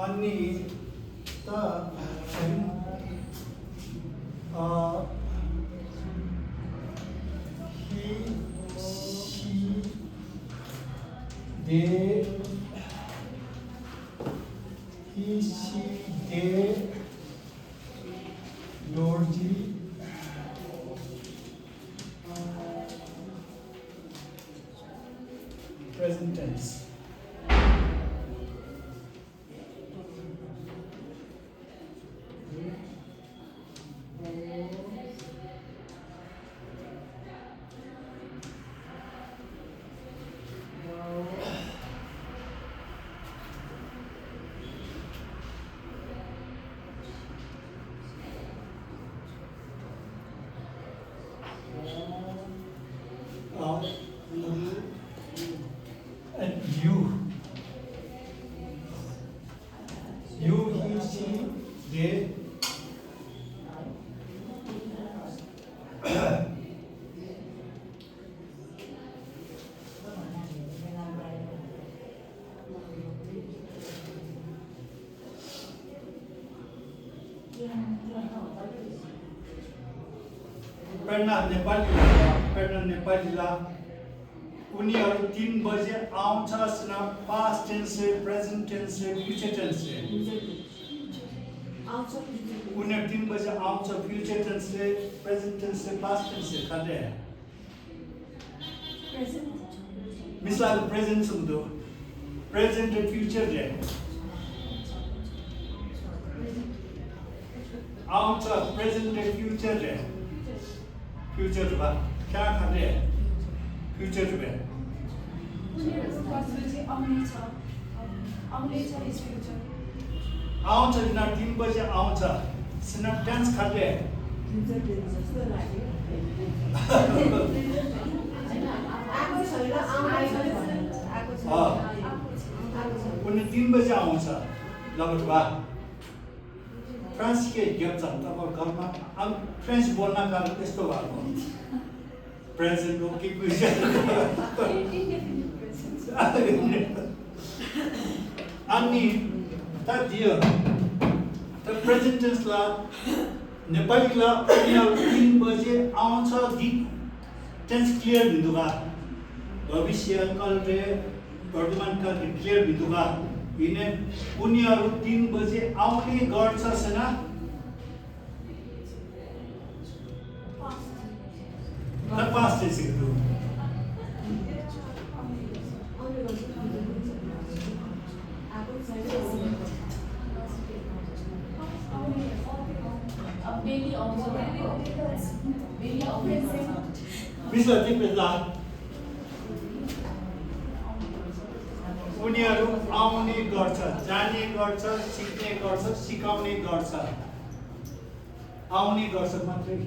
अनि त he, she, they, he, she, they, Lordji, present tense. And you, he, she, they, प्रेरणा नेपालीला उनीहरू 3 बजे आउँछ पास्ट टेन्स से present tense से future tense से उनीहरू 3 बजे आउँछ फ्यूचर टेन्स से प्रेजेंट टेन्स से पास्ट टेन्स से खाते हैं मिसला प्रेजेंट सुन्दो प्रेजेंट और फ्यूचर डे आउँछ प्रेजेंट और फ्यूचर डे फ्यूचर बा क्या खाते हैं फ्यूचर में आउँछ ना 3 बजे आउँछ सिना टेन्स खाते उन्हें 3 बजे आउँछ लगभग बा फ्रेंच के गेम छ तब घरमा हम फ्रेंच बोल्न कारण त्यस्तो भएको प्रेजेंट हो कि फ्यूचर अनि त दियो त प्रेजेंट टेन्स ला नेपाली ला उनीहरू 3 बजे आउँछ गीत टेन्स क्लियर बिन्दुमा भविष्य काल रे वर्तमान काल क्लियर बिन्दुमा इने उनीहरू 3 बजे आउने गर्छ सेना त पास्ट टेन्स हो मिसला तिमीला उनीहरू आउने गर्छ जाने गर्छ सिक्ने गर्छ सिकाउने गर्छ आउने गर्छ मात्रै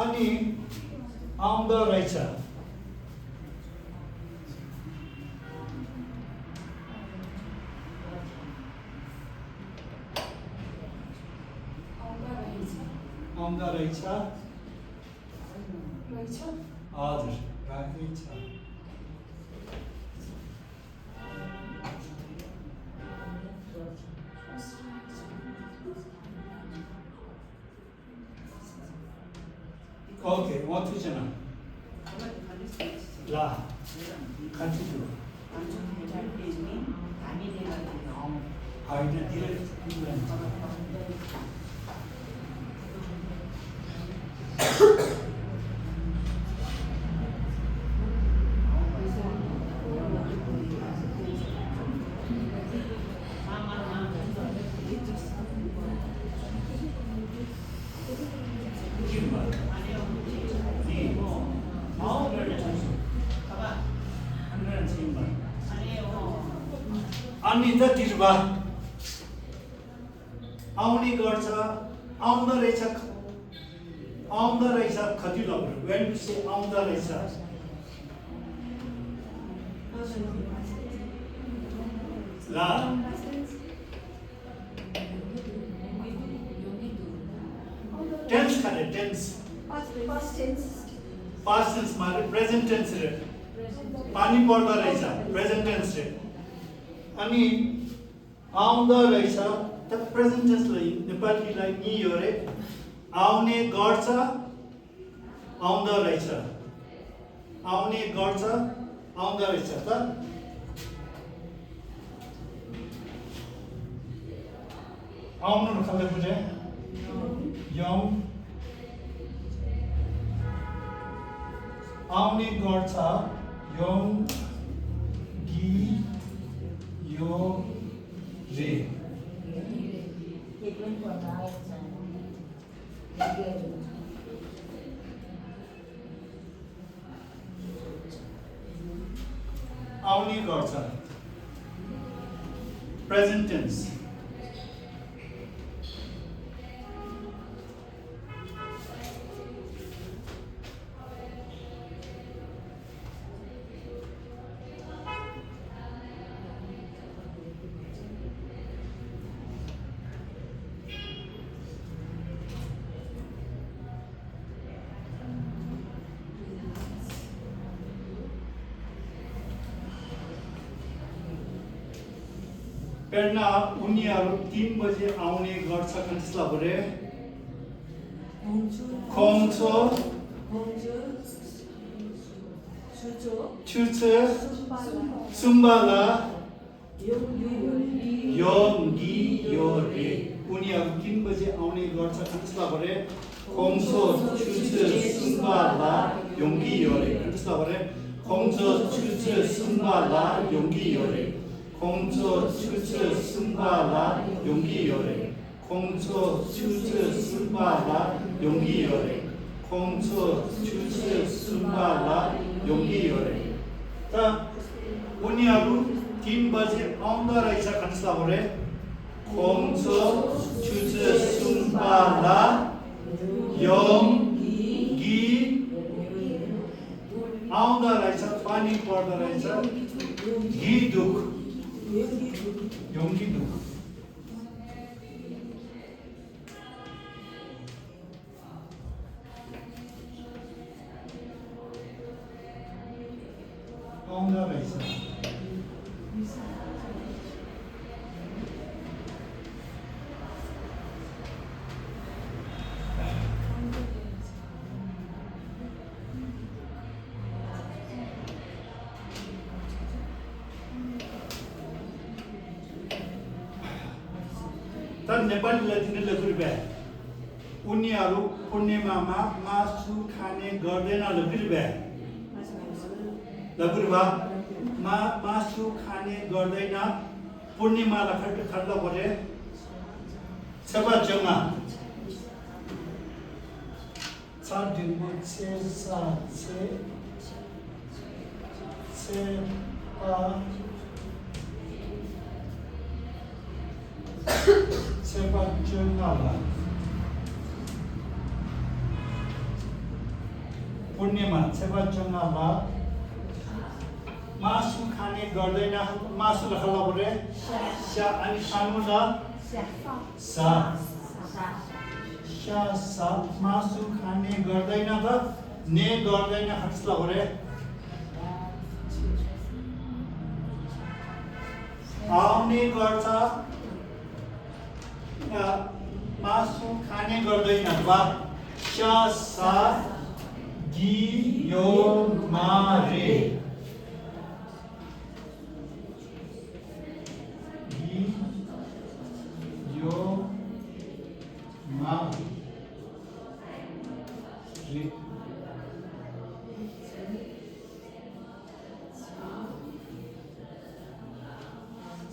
अनि आउँदो रहेछ आउँदो रहेछ हजुर रहेछ okay what is it la continue होइन धेरै अनि त दिर्बा आउने गर्छ आउँदो रहेछ खति लग्नु when to say आउँदो रहेछ ला टेन्स करे टेन्स पास्ट टेन्स मारे प्रेजेन्ट टेन्स रे पानी पर्दा रहेछ प्रेजेन्ट टेन्स रे अनि आउँदा रहेछ त प्रेजेन्ट टेन्सलाई नेपालीलाई नि यो रे आउने गर्छ आउँदा रहेछ आउने गर्छ आउँदा रहेछ त आउनु न खाले बुझे यौं आउने गर्छ यौं गि यो रे आउने गर्छ प्रेजेन्ट टेन्स पेर्ना उनीहरू 3 बजे आउने गर्छ त्यसलाई भरे खोङछो छुछ सुम्बाला योंगी योरे उनीहरू 3 बजे आउने गर्छ त्यसलाई भरे खोङछो छुछ सुम्बाला योंगी योरे त्यसलाई भरे खोङछो छुछ सुम्बाला योंगी योरे खोङछो छुछ सुम्बाला योंगी योरे खोङछो छुछ सुम्बाला योंगी योरे खोङछो छुछ सुम्बाला योंगी योरे त उनीहरू 3 बजे आउँदा रहेछ खन्सला भरे खोङछो छुछ सुम्बाला योंगी आउँदा रहेछ पानी पर्दा रहेछ घी दुख योंगी दुख आउँदा रहेछ तर नेपालीलाई दिने लखुर्ब्या उनीहरू पूर्णिमामा मासु खाने गर्दैन लखुर्ब्या लखुर्बा मासु खाने गर्दैन पूर्णिमालाई खड्ड परे सेवा जमा छ दिनको छे सात छे सेवा जंगाला पूर्णिमा सेवा जंगाला मासु खाने गर्दैन मासु लखला परे सा अनि सानो ल सा सा मासु खाने गर्दैन त ने गर्दैन खस्ला परे आउने गर्छ मासु खाने गर्दैन वा सा गि यो मारे गि यो मारे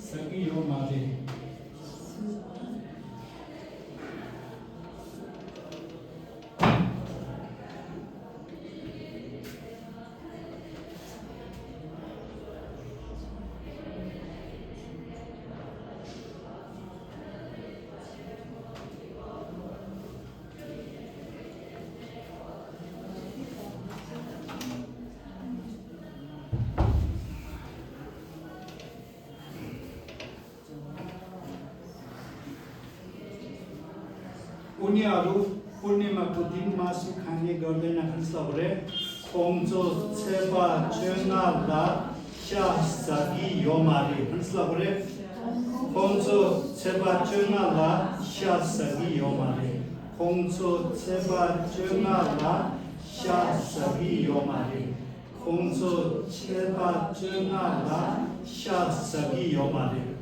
सगी यो मारे उनीहरू पूर्णिमाको दिन मासु खाने गर्दैन भन्छ 공조 세바 전나다 샤사기 요마리 한슬라고래 공조 세바 전나다 샤사기 요마리 공조 세바 전나다 샤사기 요마리 공조 세바 전나다 샤사기 요마리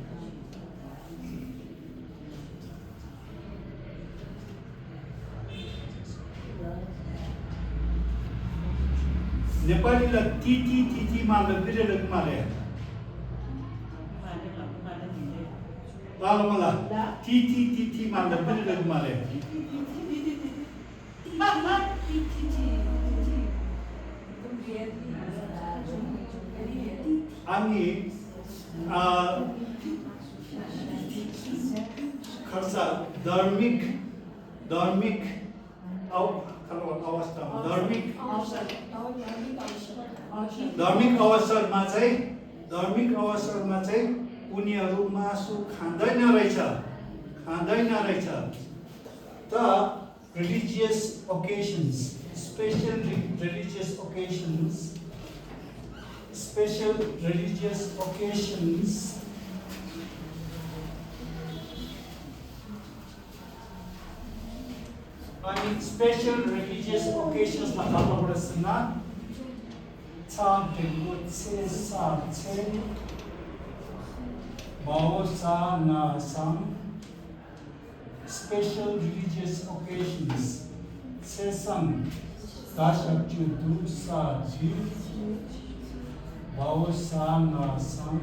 नेपालीलाई टिटी मार्दा बिरेर मारे लालो मला टिटी मार्दा बिरेर मारे अनि खर्चा धार्मिक धार्मिक अवसरमा चाहिँ उनीहरू मासु खाँदैन रहेछ त religious occasions special religious occasions अनि special religious occasions मा खानुपर्छ चाँदको छे बावसा नासम special religious occasions सेसम दाशक्यु दुसा जी बावसा नासम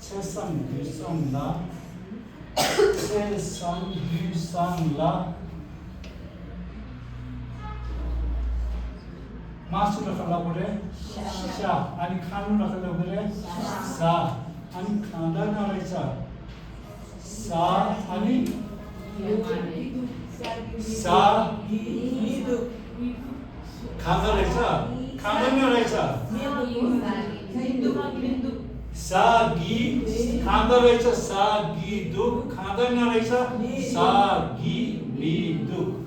सेसम दुसम ला सेसम दुसम ला मासु रखला परे शा अनि खानु रखला परे सा अनि खाँदा नरहेछ सा अनि सा खाँदा रहेछ खाँदैन रहेछ सा गी खाँदा रहेछ सा गी दुख खाँदैन रहेछ सा गी मी दुख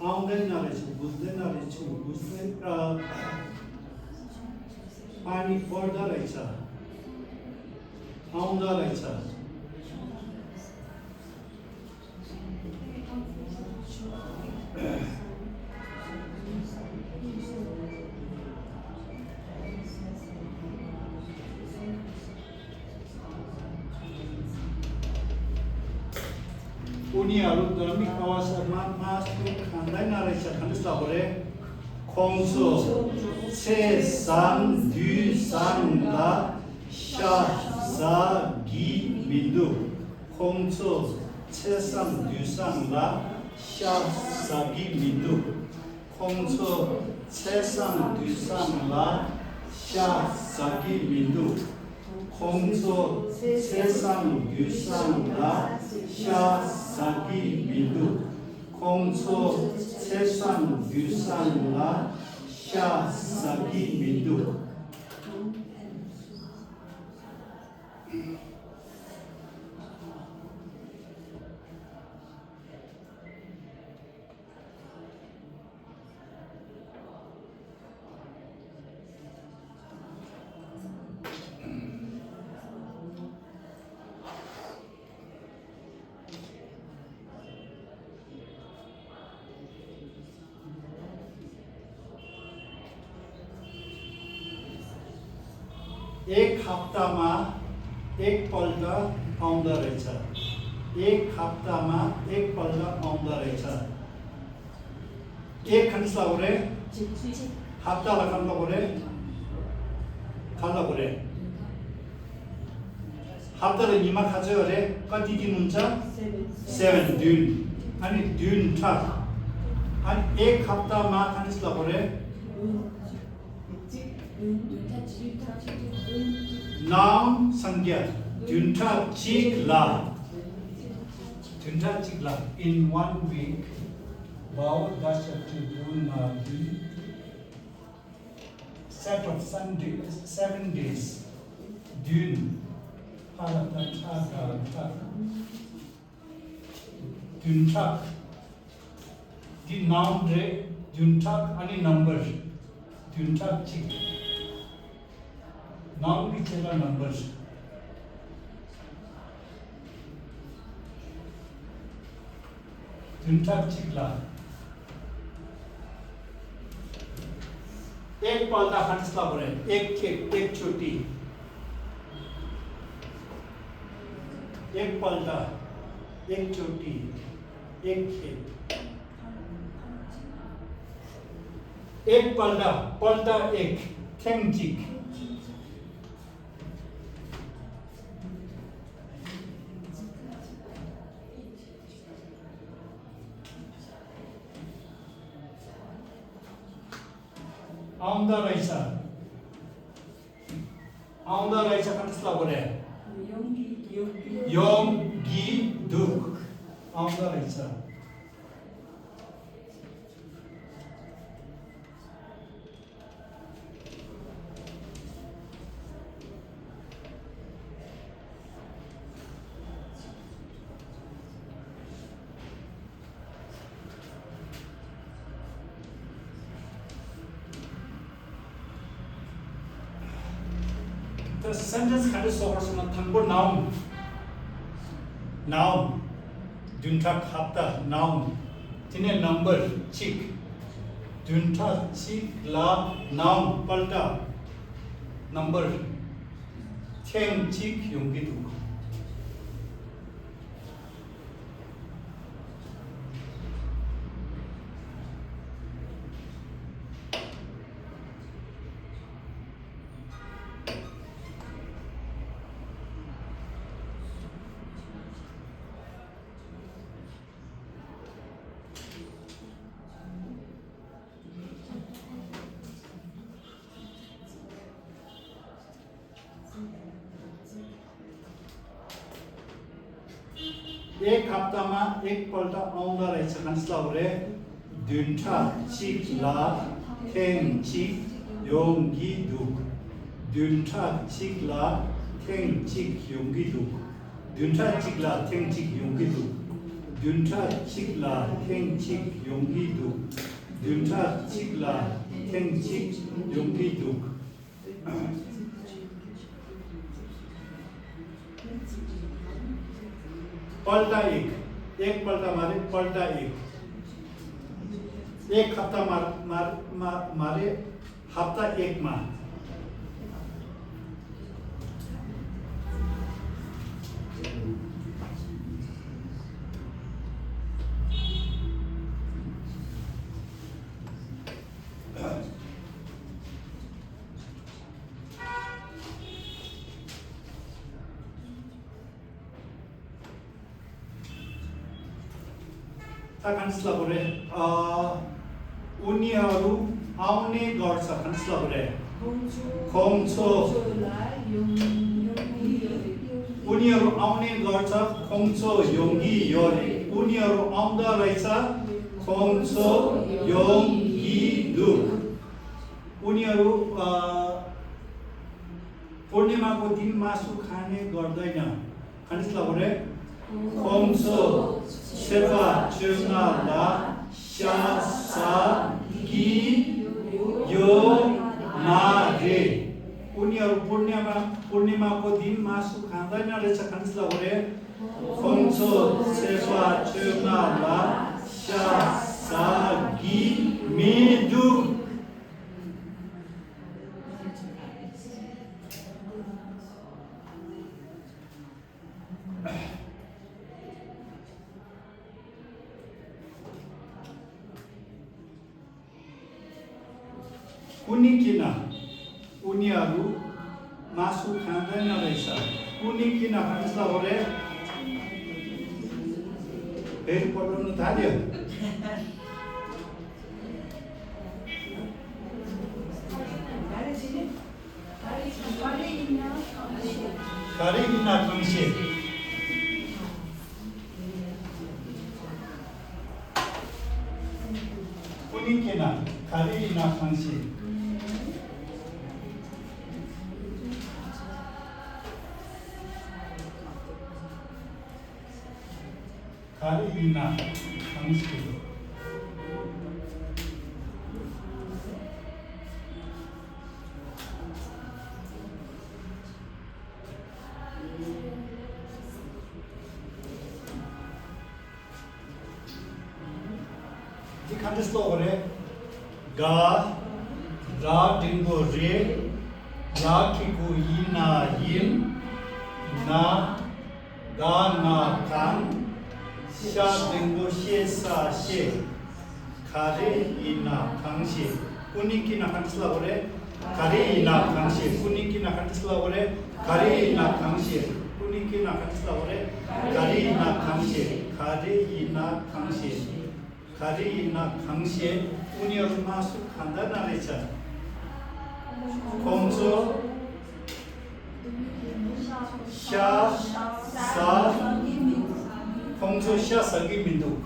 आउँदैन रहेछ बुझ्दैन रहेछ पानी पर्दा रहेछ आउँदा रहेछ उनीहरू धार्मिक अवसरमा मासु खाँदैन रहेछ भन्नुहोस् त होरे खोङ्सो सेसान दुसान ला शा सा गी मिन्दु खोङ्सो सेसान दुसान ला शा सा गी मिन्दु खोङ्सो सेसान दुसान ला शा सा गी मिन्दु खोङ्सो सेसान दुसान ला शा 사기 민두 공소 세상 유산라 샤 사기 민두 एक हप्तामा एक पल्ट आउँदा रहेछ एक हप्तामा एक पल्ट आउँदा रहेछ एक खन्सा गरे हप्तालाई खन्दा गरे हप्ताले निमा खान्छ अरे कति दिन हुन्छ 7 दिन अनि ड्युन्ठक अनि एक हप्तामा खानिसला परे नाउन संज्ञा ड्युन्ठक चिकला in 1 week wow that's up to set of 7 days dune ड्युन्ठक the noun re ड्युन्ठक अनि नंबर ड्युन्ठक चिक नाउन की चला नंबर्स ड्युन्ठक चिकला एक पल्टा खानिसला परे एक चोटी एक पल्टा एक चोटी एक खेत एक पल्टा एक थेंगचिक आउँदा रहेछ कतिसला परे योंगी दुख आउँदा रहेछ The sentence kind of source from Tangbo noun Duntak hapta noun tine number chick Duntak chick la noun palta number Teng chick yungi du एक हप्तामा एक पल्ट आउँदा रहेछ कन्सला भरे ड्युन्ठक चिकला थेंगचिक योंगी दुख ड्युन्ठक चिकला थेंगचिक योंगी दुख ड्युन्ठक चिकला थेंगचिक योंगी दुख ड्युन्ठक चिकला थेंगचिक योंगी दुख ड्युन्ठक चिकला थेंगचिक योंगी दुख पल्टा एक पल्टा मारे पल्टा एक हप्ता मारे हप्ता एक मा कन्सला परे उनीहरू आउने गर्छ कन्सला परे खोङछो उनीहरू आउने गर्छ खोङछो योंगी योरे उनीहरू आउँदा रहेछ खोङछो योंगी दुख उनीहरू पूर्णिमाको दिन मासु खाने गर्दैन कन्सला परे खोङछो सेवा चुनाला शासा की यो मारे उनीहरू पूर्णिमाको दिन मासु खाँदैन रहेछ कन्सला भरे खोङछो सेवा चुनाला शासा की मेदु कुनी किन उनीहरू मासु खाँदैन रहेछ कुनी किन कन्सला भरे फेरि पढाउनु थाल्यो 가리나 강시 꾸니케나 가리나 강시 가리나 강시 त्यस्तो गरे गा रा टिंगो रे ला टिंगो इना इन ना गा ना कान शा टिंगो शे सा शे खारे इना कांशे कुनिकी ना कंसला गरे खारे इना कांशे कुनिकी ना कंसला गरे खारे इना कांशे कुनिकी ना कंसला गरे खारे इना कांशे खारे इना कांशे 가리나 강시에 운이어마 숙한다 나레차 공조 샤사 공조 샤사기 민두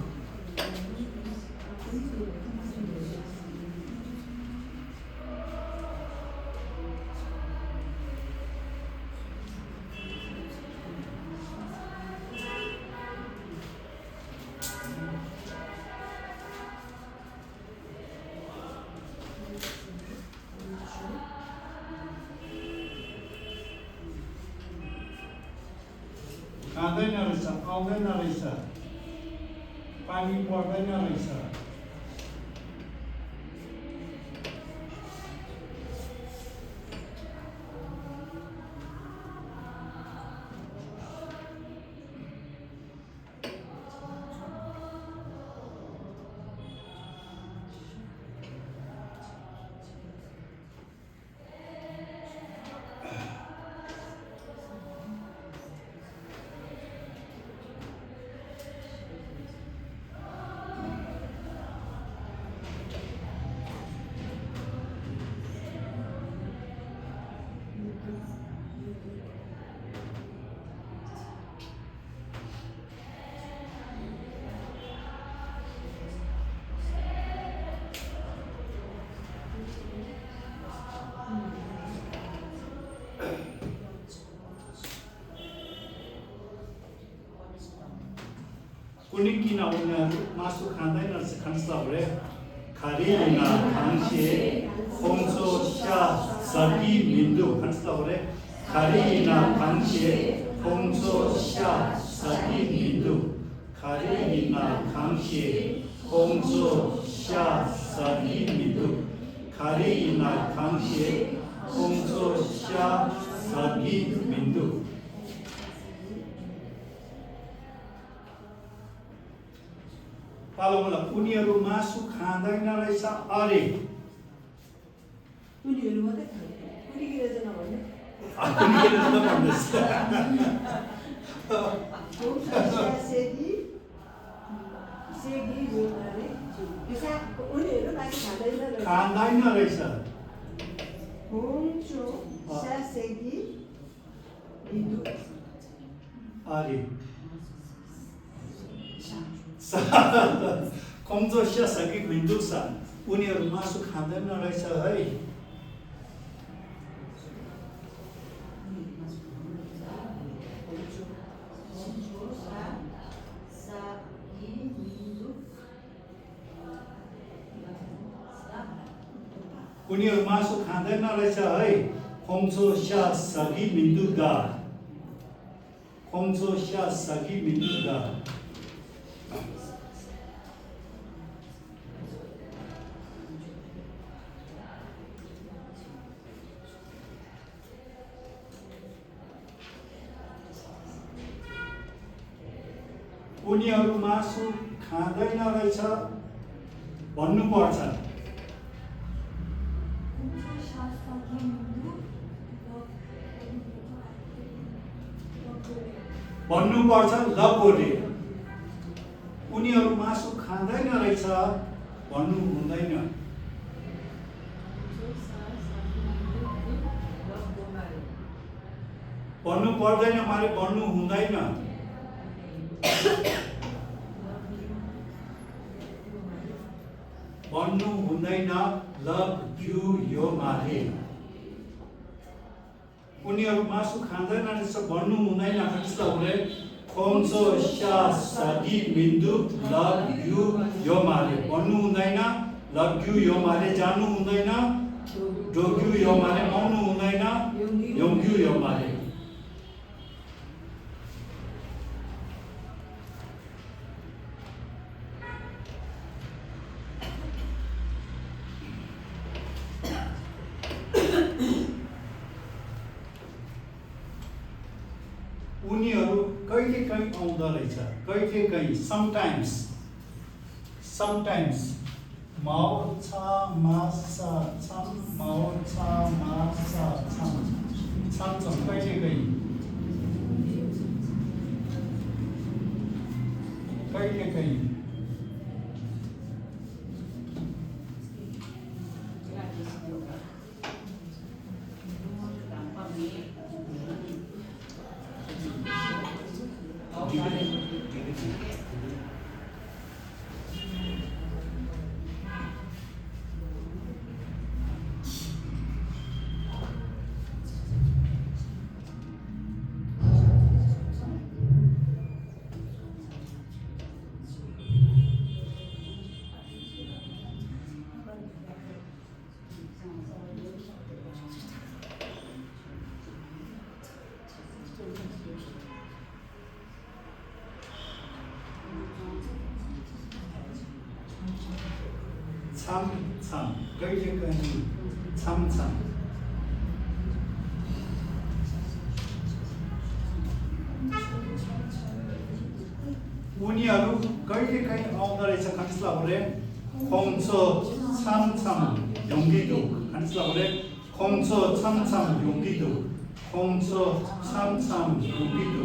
आउँदैन रहेछ पानी पर्दैन रहेछ कुनिकिना उनीहरू मासु खाँदैन रहेछ खान्छ भने खारिना खान्छे खोङ्सो स्या सगी मिन्दु खान्छ भने खारिना खान्छे खोङ्सो स्या सगी मिन्दु खारिना खान्छे खोङ्सो स्या सगी मिन्दु खारिना खान्छे खोङ्सो स्या सगी मिन्दु पालोला उनीहरू मासु खाँदैन रहेछ अरे उनीहरू मात्रै खान्छ कुनिकेर चाहिँ नभन्ने कुनिकेर चाहिँ भन्दैछ उनीहरू मासु खाँदैन खाँदैन रहेछ अरे कमजोर सकी बिन्दु छ उनीहरू मासु खाँदैन रहेछ है उनीहरू मासु खाँदैन रहेछ है खोङ्सो स्या सगी बिन्दु गा खोङ्सो स्या सगी बिन्दु गा उनीहरू मासु खाँदैन रहेछ भन्नुपर्छ भन्नुपर्छ लपोरे उनीहरू मासु खाँदैन रहेछ भन्नु हुँदैन। भन्नु पर्दैन मारे भन्नु हुँदैन। भन्नु हुँदैन लभ यु यो मारे। उनीहरू मासु खाँदैन रहेछ भन्नु हुँदैन। कस्तो हुने खोम्सो शासकी बिन्दु लभ यु यो मारे भन्नु हुँदैन। लभ यु यो मारे जानु हुँदैन। डोग्यु यो मारे आउनु हुँदैन। योग्यु यो मारे। उनीहरू कहिलेकाहीँ आउँदो रहेछ। कहिलेकाहीँ समटाइम्स। समटाइम्स माउँछ मासा छम माउँछ मासा छम छम छम कहिलेकाहीँ। कहिलेकाहीँ छम छम कहिलेकाहीँ छम छम। उनीहरू कहिलेकाहीँ आउँदो रहेछ। खनिसला बोले खोम्सो छम छम योङ्गिदु। खनिसला बोले खोम्सो छम छम योङ्गिदु। खोम्सो छम छम योङ्गिदु।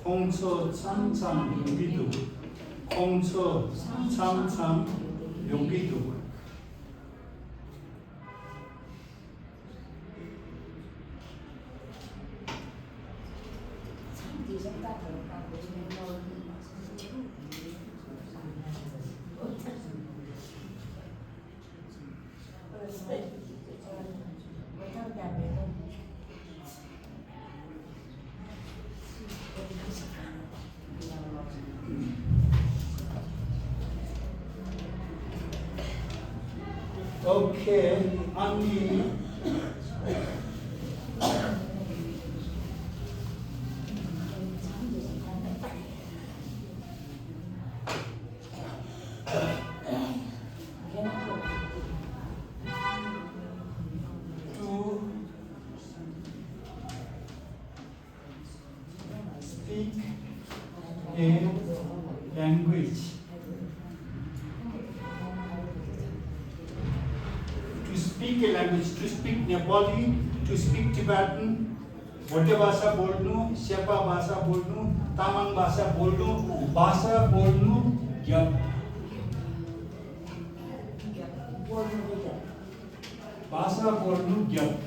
खोम्सो छम छम योङ्गिदु। खोम्सो छम छम योङ्गिदु। Okay, Andy. To speak a language, to speak Nepali, to speak Tibetan, भोटे भाषा बोल्नु, शेर्पा भाषा बोल्नु, तामाङ भाषा बोल्नु, ज्ञाप भाषा बोल्नु ज्ञाप।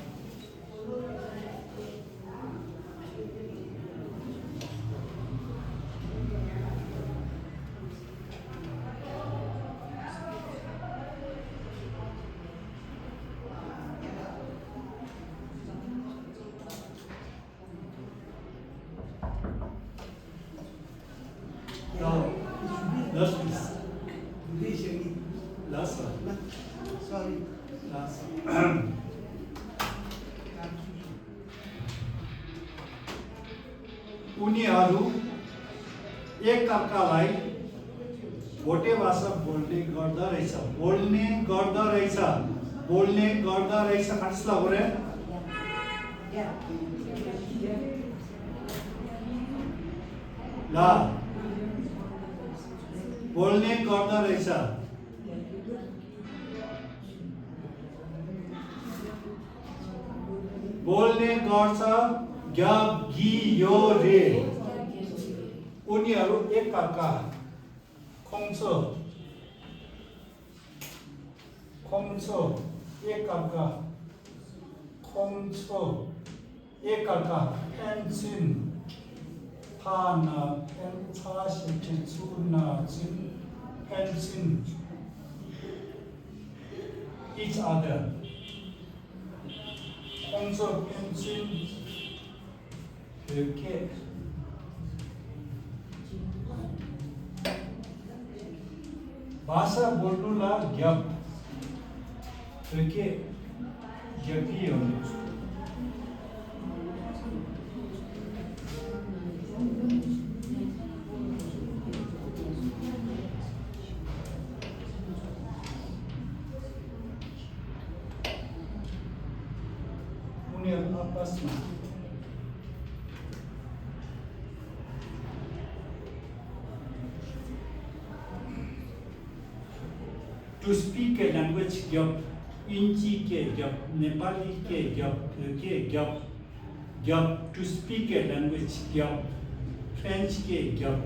उनीहरू एक अर्कालाई भोटे भाषा बोल्ने गर्दा रहेछ। बोल्ने गर्दा रहेछ। बोल्ने गर्दा रहेछ। खनिसला हो रे ला बोल्ने गर्दा रहेछ। बोल्ने गर्छ ग्याप गि यो रे। उनीहरू एक अर्का 콩소 एक अर्का 콩소 एक अर्का 펜친 파나 펜차시치 추나 진 펜친 each other 콩소 펜친 이렇게 भाषा बोल्नुला ज्ञाप के ज्ञापी होने उन्हें आपस में to speak a language gap, Inchi ke gap, Nepali ke gap, to speak a language gap, French ke gap.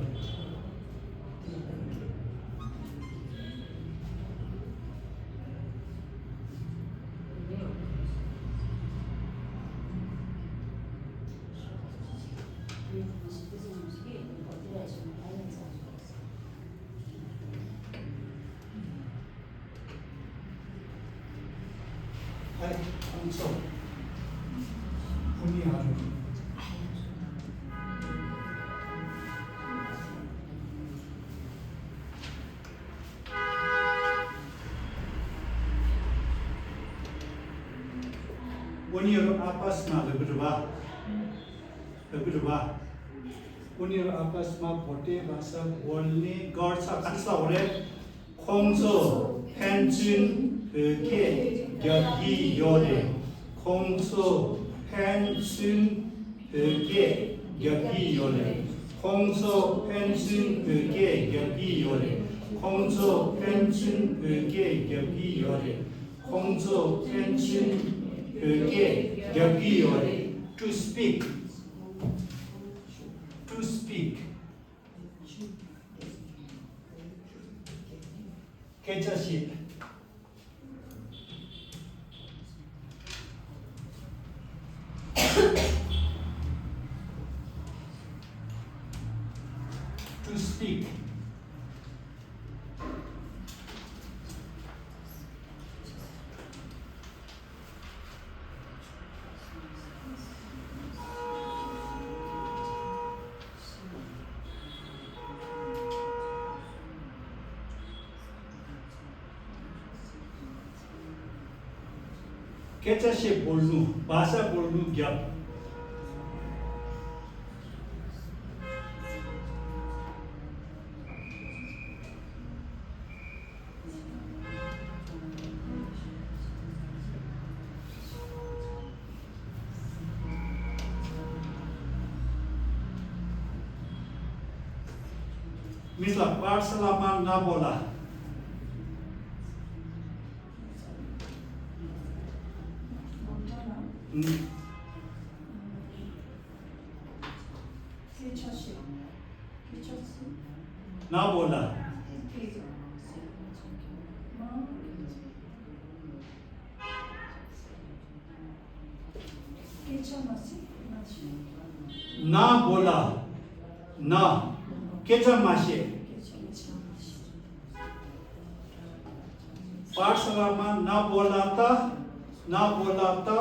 항소 분이하루 उनीहरू आपसमा उनीहरू आपसमा भोटे भाषा बोल्ने गर्छ खासमा भने खोङ्सो ह्यान्चिन के gyagi yore khongso pensin ge gyagi yore khongso pensin ge gyagi yore khongso pensin ge gyagi yore khongso pensin ge gyagi yore to speak kechashi to speak केचासे बोल्नु भाषा बोल्नु ज्ञाप misal पाठशालामा नबोला ना बोला ना बोला ना केचा मासे पाठशालामा ना बोलाता ना बोलाता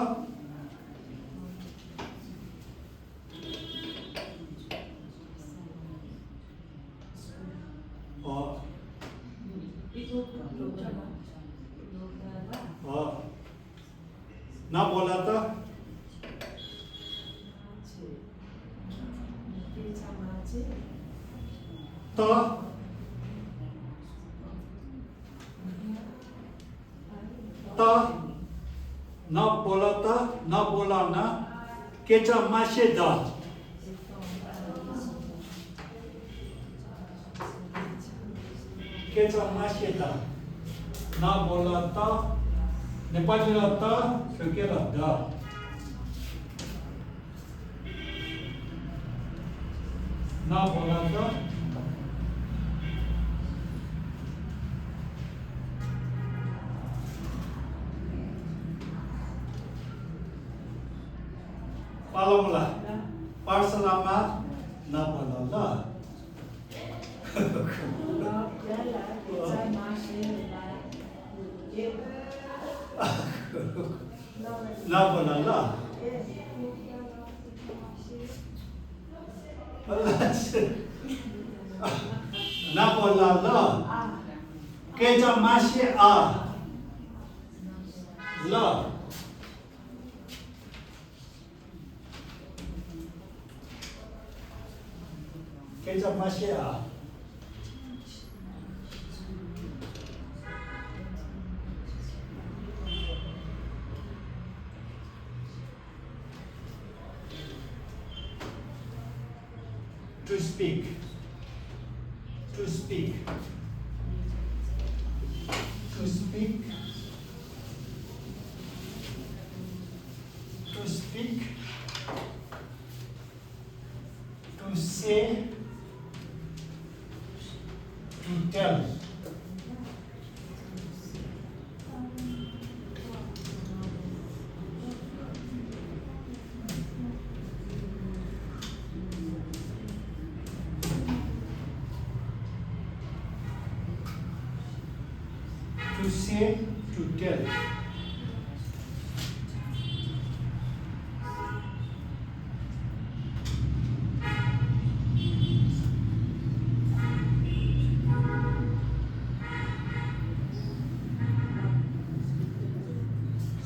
तो ना बोलाता ना बोलाना केचा मासे दा केचा मासे दा ना बोलाता नेपालीला त सकेला द ना बोलाता पालौला पाठशालामा नपढ ल नपढ ल नपढ ल केचा मासे आ ल केचा मासे आ to speak to speak to speak to speak to say to tell to say to tell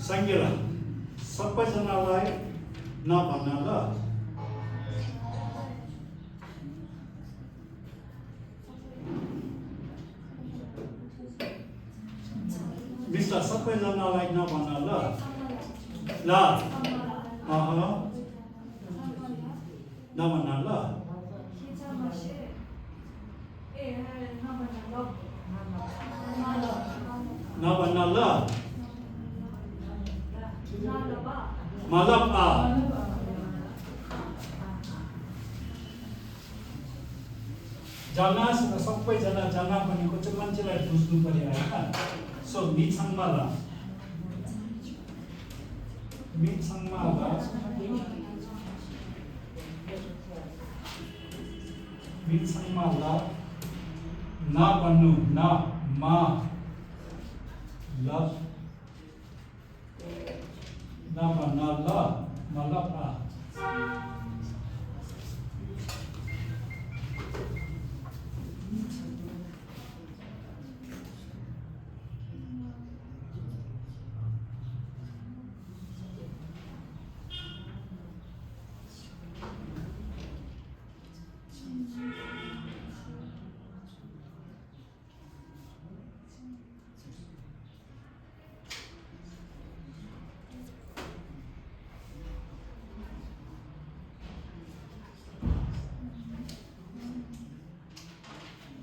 संज्ञा सबैजनालाई नभन्न ल मिस्टर सबैजनालाई नभन्न ल ल नभन्न ल नभन्न ल मतलब जना सबैजना जना भनेको चाहिँ मान्छेलाई बुझ्नु पर्यो होइन सो मितसँगमा ल मितसँगमा ल मितसँगमा ल न भन्नु न मा ल न भन्न ल मतलब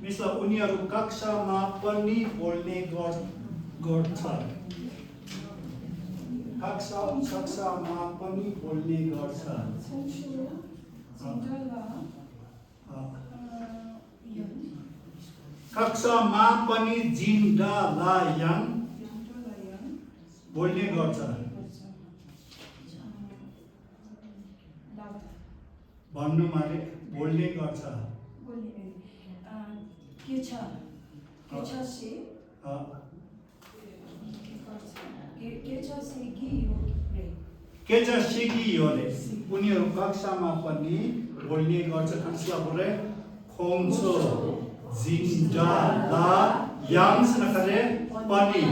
मिस्टर उनीहरू कक्षामा पनि बोल्ने गर्छ कक्षामा पनि बोल्ने गर्छ कक्षामा पनि जिन्डालायाङ बोल्ने गर्छ भन्नु मारे बोल्ने गर्छ केचा सिकियोले उनीहरू कक्षामा पनि बोल्ने गर्छ कक्षाबाट खोङ्सो जिन्डालायाङ सनकरे पनि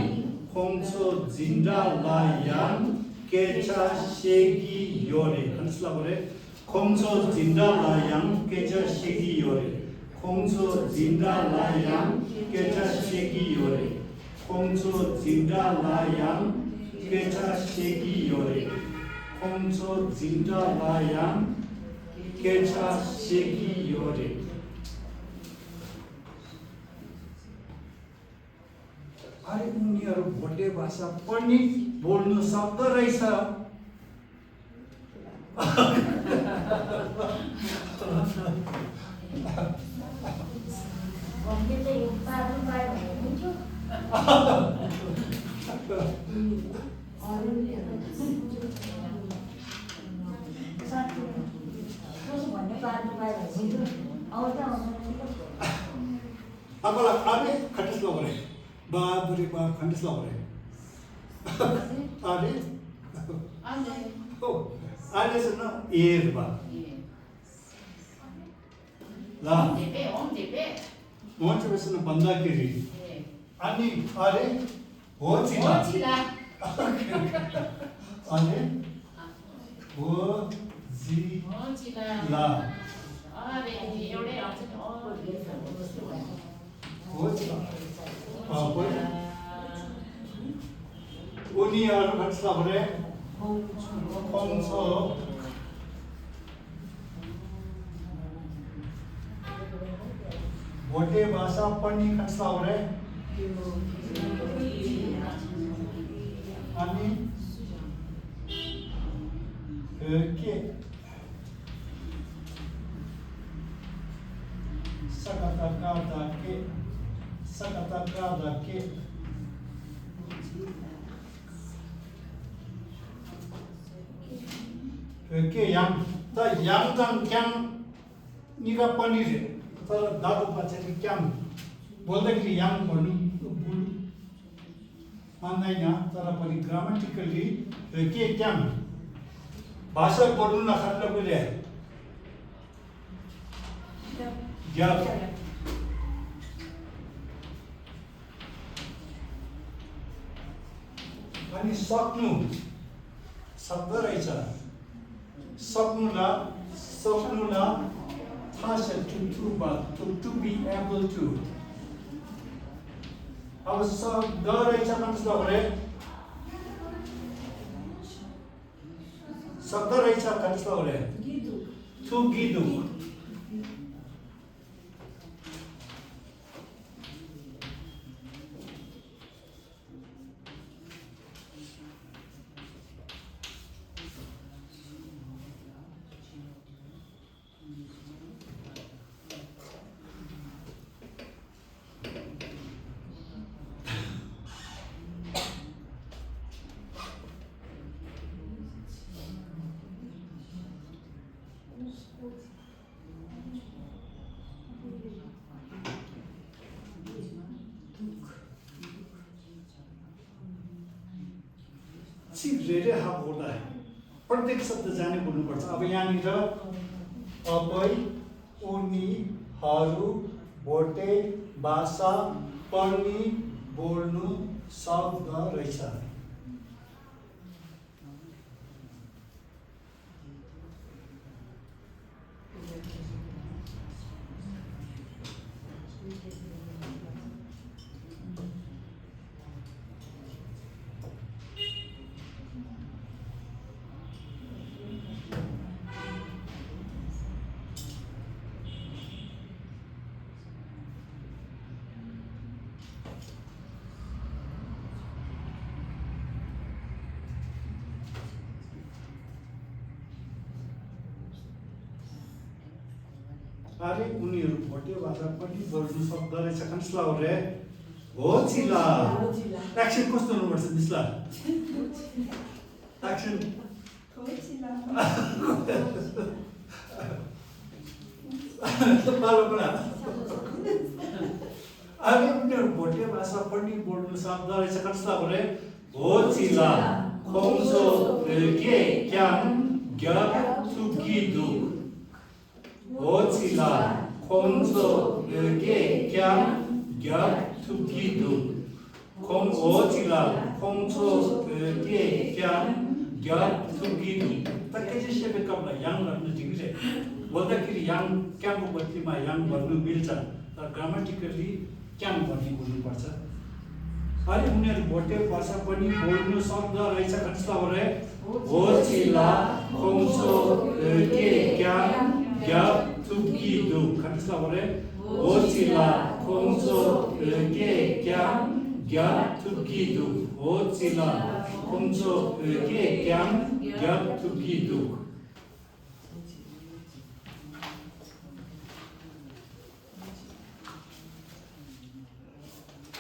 खोङ्सो जिन्डालायाङ केचा सिकियोले कक्षाबाट खोङ्सो जिन्डालायाङ केचा सिकियोले खोङ्सो जिन्डालायाङ केचा सिकियोले खोङ्सो जिन्डालायाङ केचा सिकियोले खोङ्सो जिन्डालायाङ केचा सिकियोले अरे उनीहरू भोटे भाषा पनि बोल्नु सक्दो रहेछ आपला आरे खटसला बरे बाप रे बाप खटसला बरे आरे हो आरे सुन एर बा ला मोच बेसन बंदा केरी अनि आरे हो चिला अनि हो जी ला हो चिला उनीहरु खटसला बरे 콩서 भोटे भाषा पढ्ने खस्ता हो रे अनि के sakata da ke के याम त याम जन क्याम निगा पनिर तर दादु बच्चाले क्याम बोल्दाखेरि याम भन्नु बुल मान्दैन तर पनि ग्रामेटिकली के क्याम भाषा पढ्नु नखाल्न बोले या अनि सक्नु शब्द रहेछ सक्नुला थाहा छ to be able to अब शब्द रहेछ कस्तो गरे शब्द रहेछ कस्तो गरे to गिदु धेरै हाप बोल्दा प्रत्येक शब्द जाने बोल्नुपर्छ अब यहाँनिर अपै उनी हरू भोटे भाषा पढ्ने बोल्नु शब्द रहेछ अरे उनीहरु भोटे भाषा पनि बोल्नु शब्द रहेछ कन्सला रे हो चिला एक्सन कस्तो हुनुपर्छ दिसला एक्सन हो चिला पालो बडा अरे उनीहरु भोटे भाषा पनि बोल्नु शब्द रहेछ कन्सला रे हो चिला खोमसो के क्याम ग्या सुकिदु होचिला 콩소 게 꺄 꺄 투기두 콩 호치라 콩소 게 꺄 꺄 투기두 तक्कै सेपे कपला याङ भन्नु ठिक छ बोल्दाखेरि याङ क्यामको बदलीमा याङ भन्नु मिल्छ तर ग्रामेटिकली क्याम भन्ने बोल्नुपर्छ अनि उनीहरु भोटे भाषा पनि बोल्नु शब्द रहेछ कस्तो हो रे होचिला 콩소 게 꺄 꺄 투기두 कन्सला हो रे होचिला 콩소 게 꺄 꺄 투기두 होचिला 콩소 게 꺄 꺄 투기두